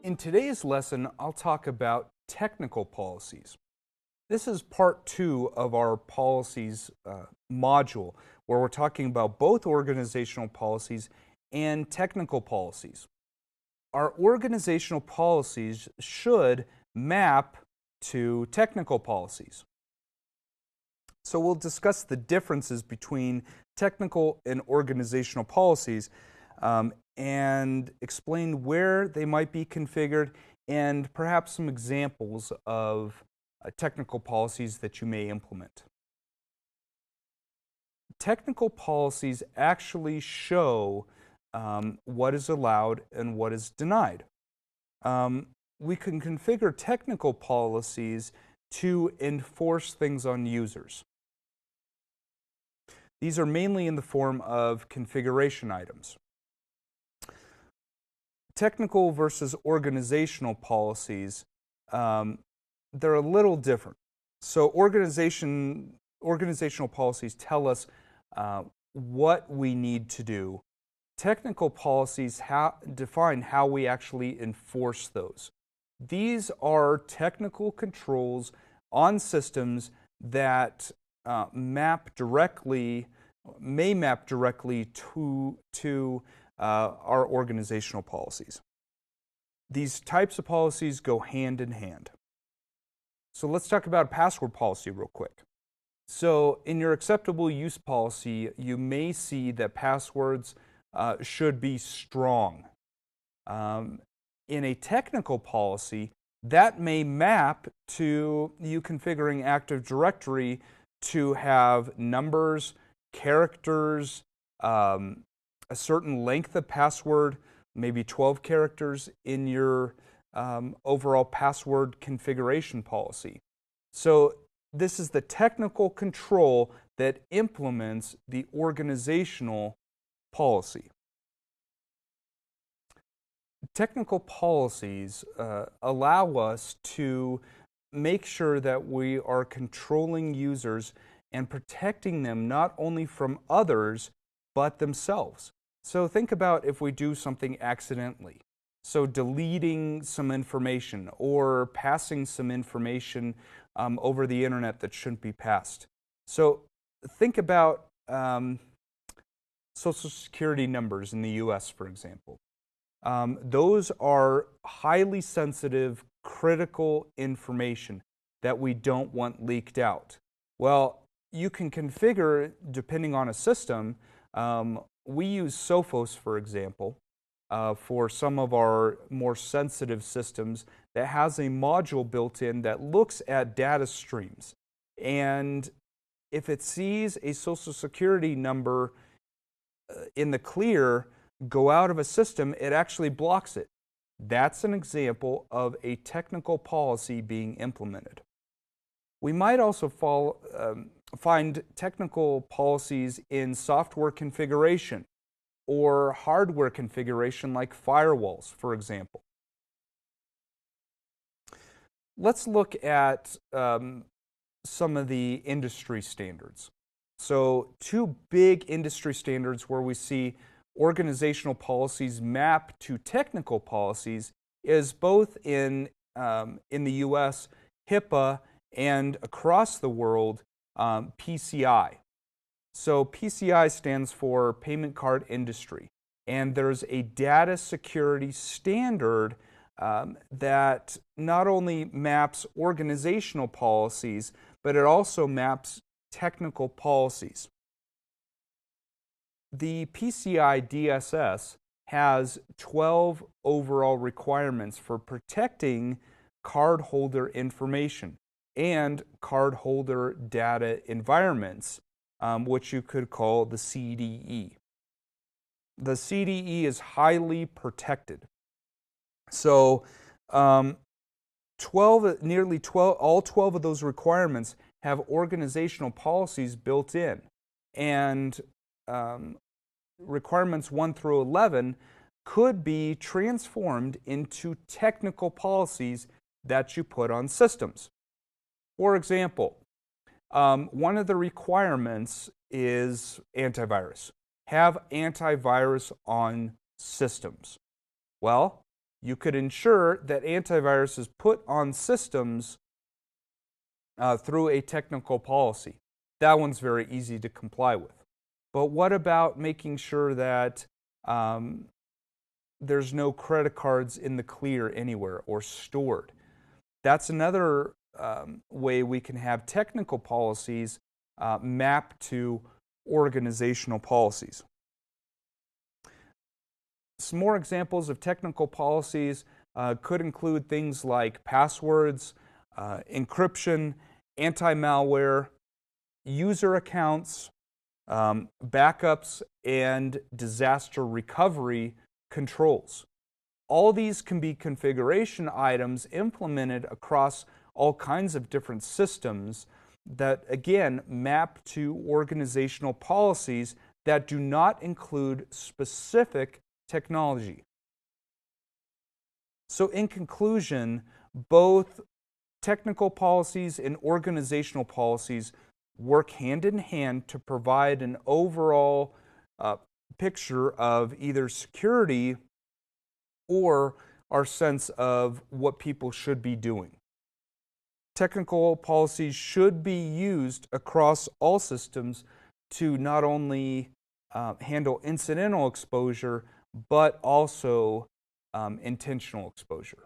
In today's lesson, I'll talk about technical policies. This is part 2 of our policies module, where we're talking about both organizational policies and technical policies. Our organizational policies should map to technical policies. So we'll discuss the differences between technical and organizational policies and explain where they might be configured and perhaps some examples of technical policies that you may implement. Technical policies actually show what is allowed and what is denied. We can configure technical policies to enforce things on users. These are mainly in the form of configuration items. Technical versus organizational policies, they're a little different. So organizational policies tell us what we need to do. Technical policies define how we actually enforce those. These are technical controls on systems that may map directly to our organizational policies. These types of policies go hand in hand. So let's talk about password policy real quick. So in your acceptable use policy, you may see that passwords should be strong. In a technical policy, that may map to you configuring Active Directory to have numbers, characters, a certain length of password, maybe 12 characters in your overall password configuration policy. So this is the technical control that implements the organizational policy. Technical policies allow us to make sure that we are controlling users and protecting them not only from others, but themselves. So think about if we do something accidentally. So deleting some information or passing some information over the internet that shouldn't be passed. So think about Social Security numbers in the US, for example. Those are highly sensitive, critical information that we don't want leaked out. Well, you can configure, depending on a system, we use Sophos, for example, for some of our more sensitive systems that has a module built in that looks at data streams. And if it sees a Social Security number in the clear go out of a system, it actually blocks it. That's an example of a technical policy being implemented. We might also find technical policies in software configuration or hardware configuration like firewalls, for example. Let's look at some of the industry standards. So two big industry standards where we see organizational policies map to technical policies is both in the US, HIPAA, and across the world, PCI. So PCI stands for Payment Card Industry, and there's a data security standard that not only maps organizational policies, but it also maps technical policies. The PCI DSS has 12 overall requirements for protecting cardholder information and cardholder data environments, which you could call the CDE. The CDE is highly protected. So all 12 of those requirements have organizational policies built in. And requirements 1 through 11 could be transformed into technical policies that you put on systems. For example, one of the requirements is antivirus. Have antivirus on systems. Well, You could ensure that antivirus is put on systems through a technical policy. That one's very easy to comply with. But what about making sure that there's no credit cards in the clear anywhere or stored? That's another way we can have technical policies map to organizational policies. Some more examples of technical policies could include things like passwords, encryption, anti-malware, user accounts, backups, and disaster recovery controls. All these can be configuration items implemented across all kinds of different systems that, again, map to organizational policies that do not include specific technology. So in conclusion, both technical policies and organizational policies work hand in hand to provide an overall picture of either security or our sense of what people should be doing. Technical policies should be used across all systems to not only handle incidental exposure, but also intentional exposure.